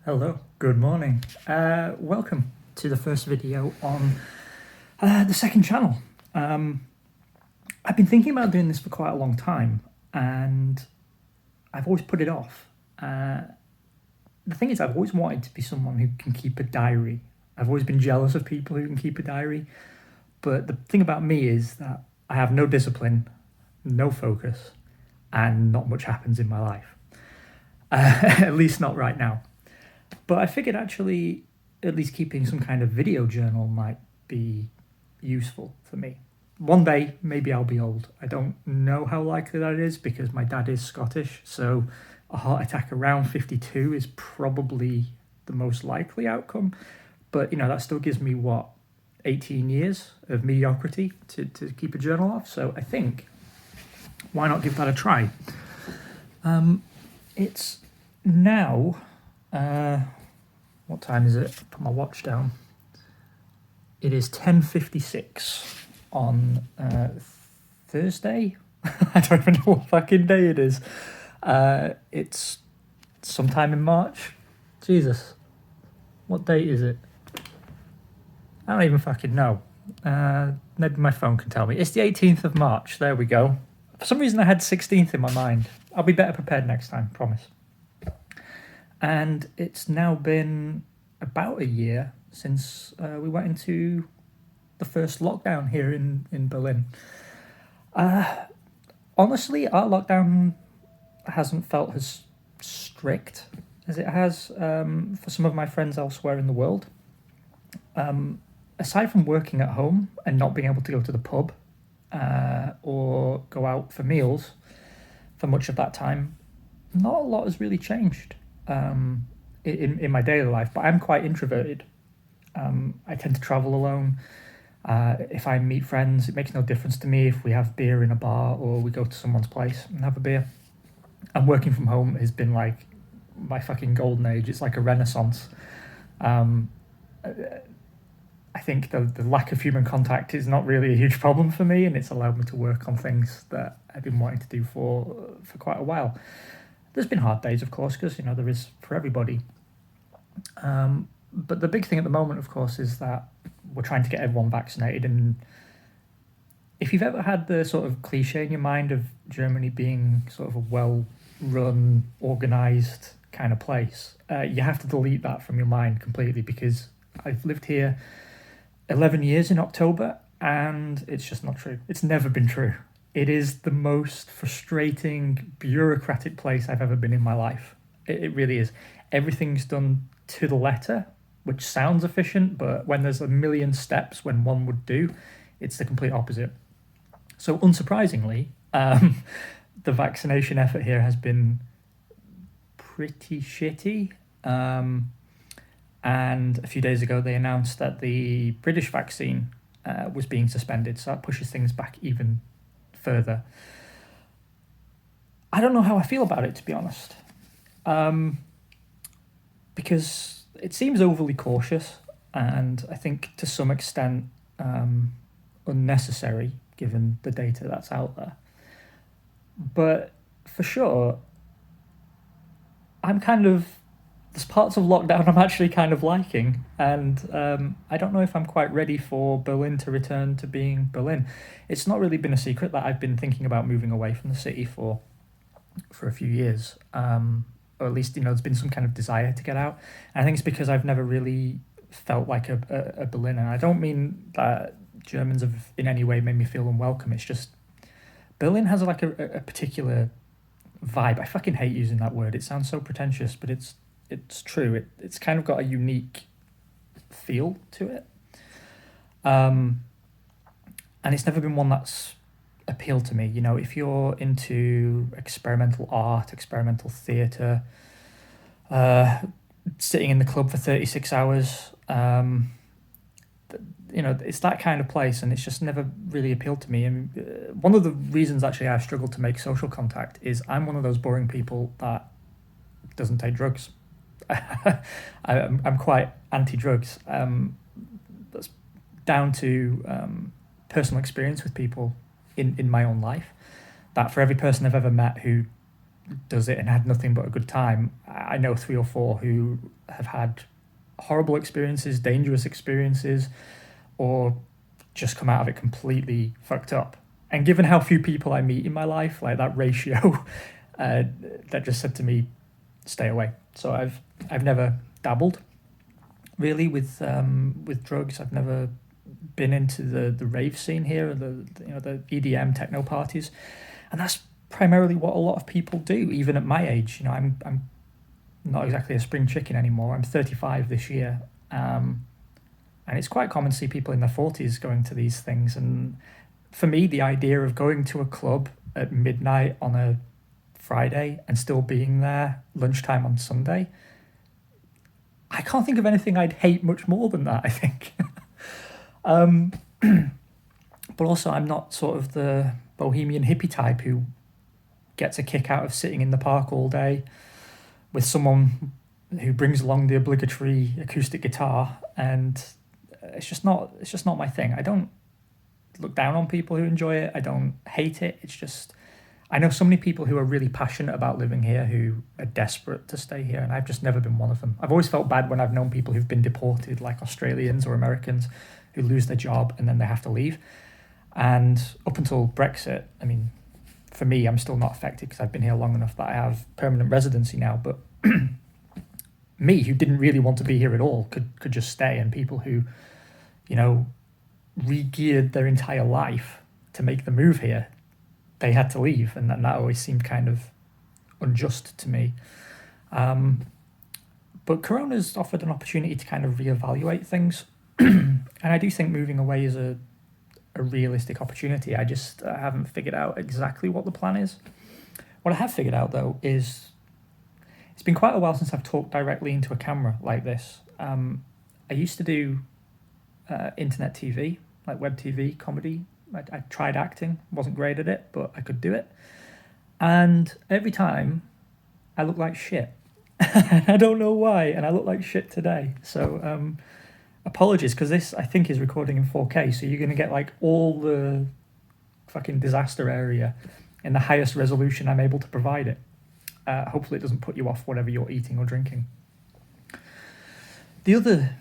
Hello, good morning. Welcome to the first video on the second channel. I've been thinking about doing this for quite a long time and I've always put it off. The thing is, I've always wanted to be someone who can keep a diary. I've always been jealous of people who can keep a diary. But the thing about me is that I have no discipline, no focus, and not much happens in my life. At least not right now. But I figured actually at least keeping some kind of video journal might be useful for me. One day, maybe I'll be old. I don't know how likely that is because my dad is Scottish, so a heart attack around 52 is probably the most likely outcome. But, that still gives me, 18 years of mediocrity to keep a journal of. So I think, why not give that a try? It's now... what time is it? Put my watch down. It is 10:56 on Thursday. I don't even know what fucking day it is. It's sometime in March. Jesus. What date is it? I don't even fucking know. Maybe my phone can tell me. It's the 18th of March. There we go. For some reason I had 16th in my mind. I'll be better prepared next time, promise. And it's now been about a year since we went into the first lockdown here in Berlin. Honestly, our lockdown hasn't felt as strict as it has for some of my friends elsewhere in the world. Aside from working at home and not being able to go to the pub or go out for meals for much of that time, not a lot has really changed. In my daily life, but I'm quite introverted. I tend to travel alone. If I meet friends, it makes no difference to me if we have beer in a bar or we go to someone's place and have a beer. And working from home has been like my fucking golden age. It's like a renaissance. I think the lack of human contact is not really a huge problem for me, and it's allowed me to work on things that I've been wanting to do for quite a while. There's been hard days, of course, because, there is for everybody. But the big thing at the moment, of course, is that we're trying to get everyone vaccinated. And if you've ever had the sort of cliche in your mind of Germany being sort of a well-run, organised kind of place, you have to delete that from your mind completely, because I've lived here 11 years in October, and it's just not true. It's never been true. It is the most frustrating, bureaucratic place I've ever been in my life. It really is. Everything's done to the letter, which sounds efficient, but when there's a million steps when one would do, it's the complete opposite. So unsurprisingly, the vaccination effort here has been pretty shitty. And a few days ago, they announced that the British vaccine was being suspended, so that pushes things back even further. I don't know how I feel about it, to be honest, because it seems overly cautious, and I think to some extent unnecessary given the data that's out there. But for sure, there's parts of lockdown I'm actually kind of liking, and I don't know if I'm quite ready for Berlin to return to being Berlin. It's not really been a secret that I've been thinking about moving away from the city for a few years, or at least, there's been some kind of desire to get out. And I think it's because I've never really felt like a Berliner. I don't mean that Germans have in any way made me feel unwelcome. It's just Berlin has like a particular vibe. I fucking hate using that word. It sounds so pretentious, but it's true. It's kind of got a unique feel to it. And it's never been one that's appealed to me. If you're into experimental art, experimental theatre, sitting in the club for 36 hours, it's that kind of place, and it's just never really appealed to me. And one of the reasons actually I've struggled to make social contact is I'm one of those boring people that doesn't take drugs. I'm quite anti-drugs. That's down to personal experience with people in my own life. That for every person I've ever met who does it and had nothing but a good time. I know 3 or 4 who have had horrible experiences, dangerous experiences, or just come out of it completely fucked up. And given how few people I meet in my life, like that ratio, that just said to me, stay away. So I've never dabbled really with drugs. I've never been into the rave scene here, the EDM techno parties, and that's primarily what a lot of people do, even at my age. I'm not exactly a spring chicken anymore. I'm 35 this year, and it's quite common to see people in their 40s going to these things. And for me, the idea of going to a club at midnight on a Friday and still being there lunchtime on Sunday, I can't think of anything I'd hate much more than that, I think. But also, I'm not sort of the bohemian hippie type who gets a kick out of sitting in the park all day with someone who brings along the obligatory acoustic guitar, and it's just not my thing. I don't look down on people who enjoy it. I don't hate it. It's just, I know so many people who are really passionate about living here who are desperate to stay here, and I've just never been one of them. I've always felt bad when I've known people who've been deported, like Australians or Americans, who lose their job and then they have to leave. And up until Brexit, I mean, for me, I'm still not affected because I've been here long enough that I have permanent residency now. But me, who didn't really want to be here at all, could just stay. And people who, re-geared their entire life to make the move here, they had to leave. And that always seemed kind of unjust to me. But Corona's offered an opportunity to kind of reevaluate things. And I do think moving away is a realistic opportunity. I just haven't figured out exactly what the plan is. What I have figured out, though, is it's been quite a while since I've talked directly into a camera like this. I used to do internet TV, like web TV, comedy. I tried acting, wasn't great at it, but I could do it. And every time, I look like shit. I don't know why, and I look like shit today. So apologies, because this, I think, is recording in 4K, so you're going to get like all the fucking disaster area in the highest resolution I'm able to provide it. Hopefully it doesn't put you off whatever you're eating or drinking. The other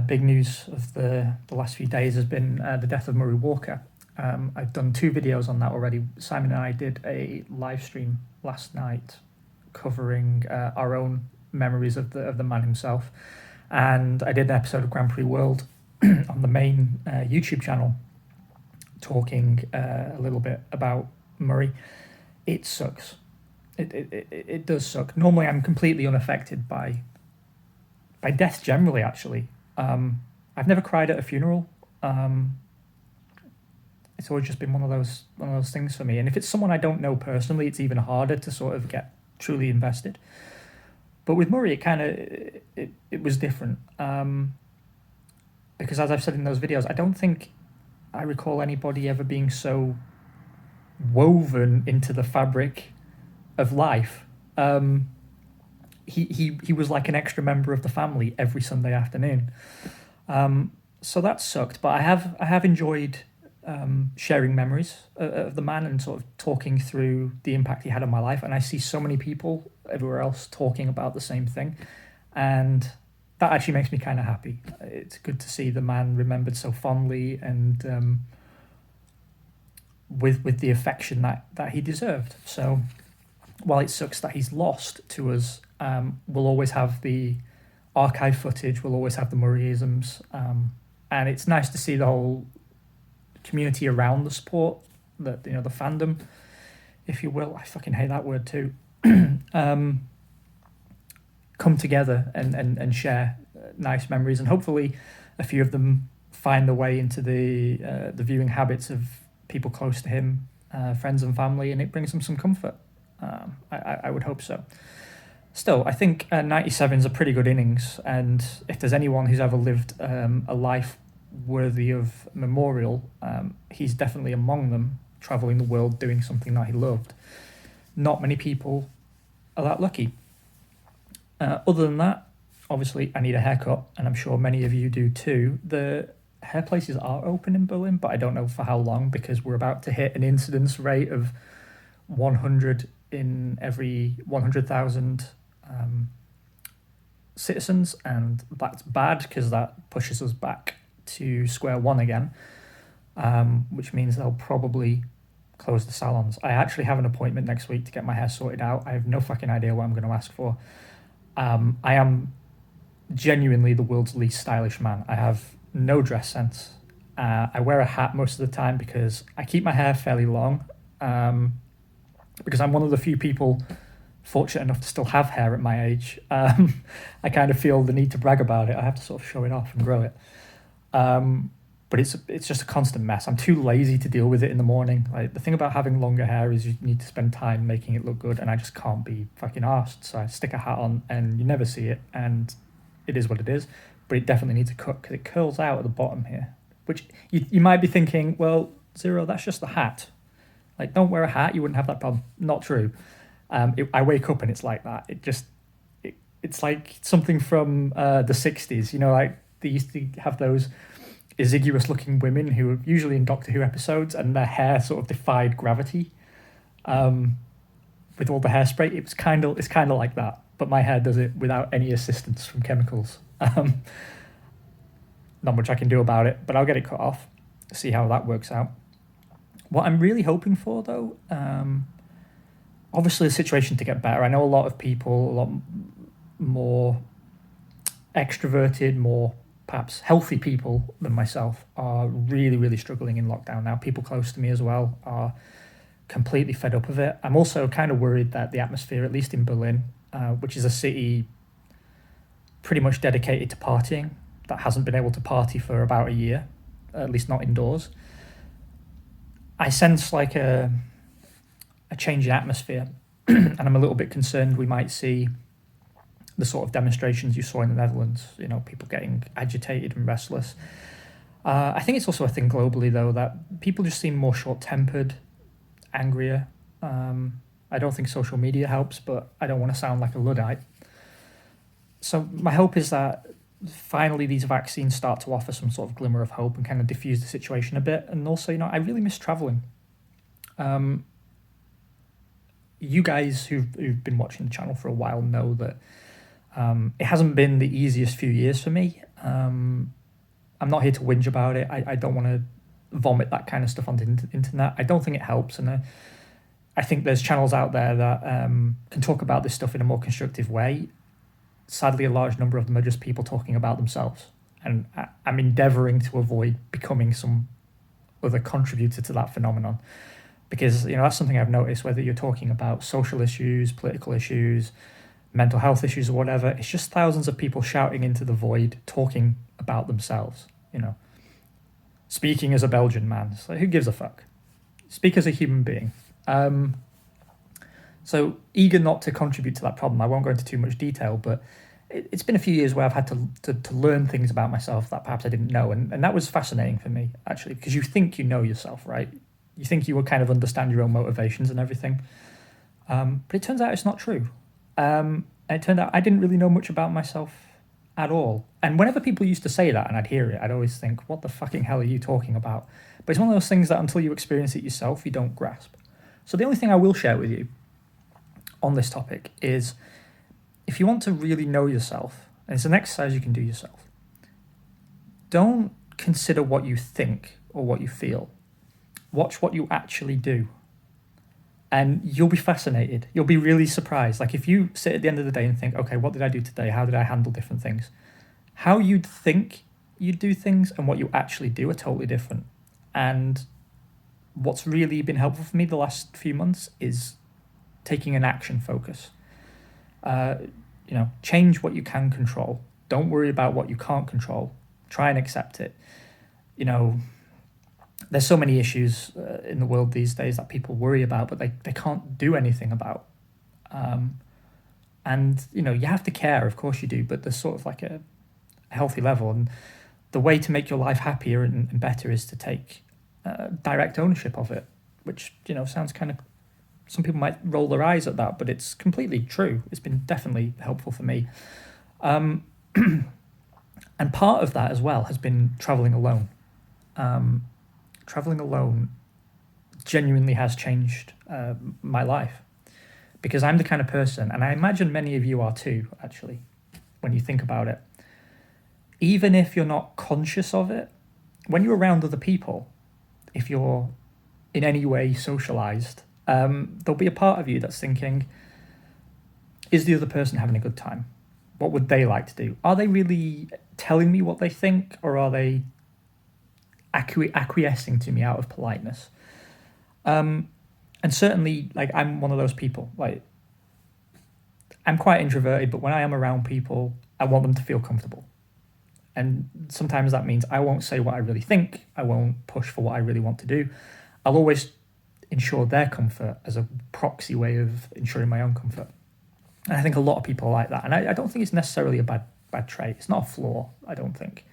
big news of the last few days has been the death of Murray Walker. I've done 2 videos on that already. Simon and I did a live stream last night covering our own memories of the man himself. And I did an episode of Grand Prix World on the main YouTube channel talking a little bit about Murray. It sucks. It does suck. Normally I'm completely unaffected by death generally, actually. I've never cried at a funeral. It's always just been one of those things for me. And if it's someone I don't know personally, it's even harder to sort of get truly invested. But with Murray, it was different. Because as I've said in those videos, I don't think I recall anybody ever being so woven into the fabric of life. He was like an extra member of the family every Sunday afternoon. So that sucked, but I have enjoyed sharing memories of the man and sort of talking through the impact he had on my life. And I see so many people everywhere else talking about the same thing, and that actually makes me kind of happy. It's good to see the man remembered so fondly and with the affection that he deserved. So while it sucks that he's lost to us, we'll always have the archive footage, we'll always have the Murrayisms, and it's nice to see the whole community around the sport, the fandom, if you will. I fucking hate that word too. Come together and share nice memories, and hopefully a few of them find their way into the viewing habits of people close to him, friends and family, and it brings them some comfort. I would hope so. Still, I think 97 is a pretty good innings, and if there's anyone who's ever lived a life worthy of memorial, he's definitely among them, travelling the world doing something that he loved. Not many people are that lucky. Other than that, obviously I need a haircut, and I'm sure many of you do too. The hair places are open in Berlin, but I don't know for how long, because we're about to hit an incidence rate of 100 in every 100,000 citizens, and that's bad because that pushes us back to square one again, which means they'll probably close the salons. I actually have an appointment next week to get my hair sorted out. I have no fucking idea what I'm going to ask for. I am genuinely the world's least stylish man. I have no dress sense. I wear a hat most of the time because I keep my hair fairly long, because I'm one of the few people fortunate enough to still have hair at my age. I kind of feel the need to brag about it. I have to sort of show it off and grow it. But it's just a constant mess. I'm too lazy to deal with it in the morning. Like, the thing about having longer hair is you need to spend time making it look good, and I just can't be fucking arsed. So I stick a hat on and you never see it, and it is what it is. But it definitely needs a cut because it curls out at the bottom here, which you might be thinking, well, Zero, that's just the hat. Like, don't wear a hat, you wouldn't have that problem. Not true. I wake up and it's like that. It's like something from the 60s. You know, like they used to have those exiguous looking women who were usually in Doctor Who episodes, and their hair sort of defied gravity with all the hairspray. It's kind of like that, but my hair does it without any assistance from chemicals. Not much I can do about it, but I'll get it cut off, see how that works out. What I'm really hoping for, though, obviously the situation to get better. I know a lot of people, a lot more extroverted, more perhaps healthy people than myself are really, really struggling in lockdown now. People close to me as well are completely fed up of it. I'm also kind of worried that the atmosphere, at least in Berlin, which is a city pretty much dedicated to partying, that hasn't been able to party for about a year, at least not indoors. I sense like a change in atmosphere, and I'm a little bit concerned we might see the sort of demonstrations you saw in the Netherlands, you know, people getting agitated and restless. I think it's also a thing globally, though, that people just seem more short-tempered, angrier. I don't think social media helps, but I don't want to sound like a Luddite. So my hope is that finally these vaccines start to offer some sort of glimmer of hope and kind of diffuse the situation a bit. And also, you know, I really miss traveling. You guys who've been watching the channel for a while know that it hasn't been the easiest few years for me. I'm not here to whinge about it. I don't want to vomit that kind of stuff onto the internet. I don't think it helps, and I think there's channels out there that can talk about this stuff in a more constructive way. Sadly, a large number of them are just people talking about themselves, and I'm endeavouring to avoid becoming some other contributor to that phenomenon, because, you know, that's something I've noticed. Whether you're talking about social issues, political issues, mental health issues, or whatever, it's just thousands of people shouting into the void, talking about themselves, you know. Speaking as a Belgian man, it's like, who gives a fuck? Speak as a human being. So eager not to contribute to that problem. I won't go into too much detail, but it's been a few years where I've had to learn things about myself that perhaps I didn't know, and that was fascinating for me, actually, because you think you know yourself, right? You think you will kind of understand your own motivations and everything, but it turns out it's not true. And it turned out I didn't really know much about myself at all. And whenever people used to say that and I'd hear it, I'd always think, what the fucking hell are you talking about? But it's one of those things that until you experience it yourself, you don't grasp. So the only thing I will share with you on this topic is, if you want to really know yourself, and it's an exercise you can do yourself, don't consider what you think or what you feel. Watch what you actually do. And you'll be fascinated. You'll be really surprised. Like, if you sit at the end of the day and think, okay, what did I do today? How did I handle different things? How you'd think you'd do things and what you actually do are totally different. And what's really been helpful for me the last few months is taking an action focus. Change what you can control. Don't worry about what you can't control. Try and accept it. You know, there's so many issues in the world these days that people worry about, but they can't do anything about. And, you know, you have to care, of course you do, but there's sort of like a healthy level. And the way to make your life happier and better is to take direct ownership of it, which, you know, sounds kind of, some people might roll their eyes at that, but it's completely true. It's been definitely helpful for me. And part of that as well has been traveling alone. Traveling alone genuinely has changed my life. because I'm the kind of person, and I imagine many of you are too, actually, when you think about it. Even if you're not conscious of it, when you're around other people, if you're in any way socialized, there'll be a part of you that's thinking, is the other person having a good time? What would they like to do? Are they really telling me what they think, or are they acquiescing to me out of politeness? And certainly, like, I'm one of those people. Like, I'm quite introverted, but when I am around people, I want them to feel comfortable. And sometimes that means I won't say what I really think. I won't push for what I really want to do. I'll always ensure their comfort as a proxy way of ensuring my own comfort. And I think a lot of people are like that. And I don't think it's necessarily a bad trait. It's not a flaw, I don't think.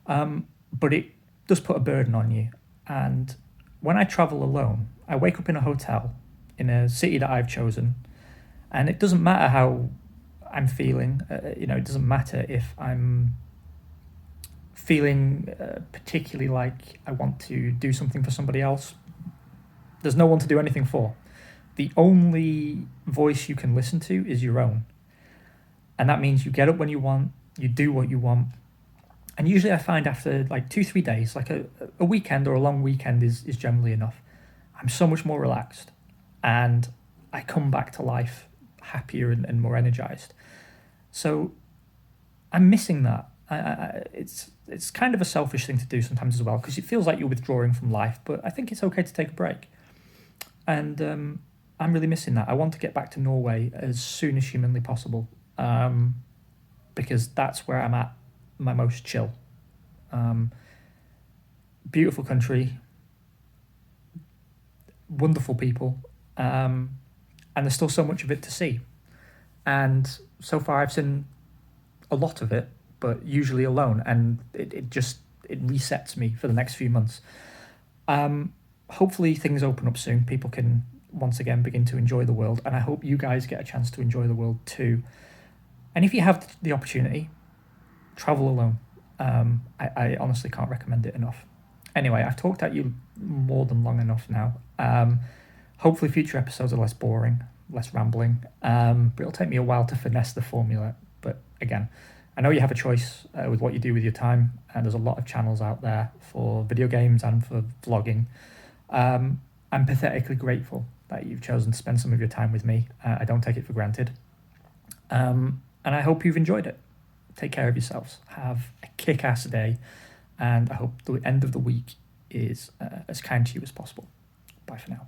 But it does put a burden on you. And when I travel alone, I wake up in a hotel in a city that I've chosen. And it doesn't matter how I'm feeling. It doesn't matter if I'm feeling particularly like I want to do something for somebody else. There's no one to do anything for. The only voice you can listen to is your own. And that means you get up when you want, you do what you want. And usually I find after like 2-3 days, like a weekend or a long weekend is generally enough. I'm so much more relaxed, and I come back to life happier and more energized. So I'm missing that. It's kind of a selfish thing to do sometimes as well, because it feels like you're withdrawing from life, but I think it's okay to take a break. And I'm really missing that. I want to get back to Norway as soon as humanly possible, because that's where I'm at my most chill. Beautiful country, wonderful people, and there's still so much of it to see. And so far I've seen a lot of it, but usually alone, and it resets me for the next few months. Hopefully things open up soon. People can once again begin to enjoy the world, and I hope you guys get a chance to enjoy the world too. And if you have the opportunity, travel alone. I honestly can't recommend it enough. Anyway, I've talked at you more than long enough now. Hopefully future episodes are less boring, less rambling, but it'll take me a while to finesse the formula. But again, I know you have a choice with what you do with your time, and there's a lot of channels out there for video games and for vlogging. I'm pathetically grateful that you've chosen to spend some of your time with me. I don't take it for granted. And I hope you've enjoyed it. Take care of yourselves. Have a kick-ass day, and I hope the end of the week is as kind to you as possible. Bye for now.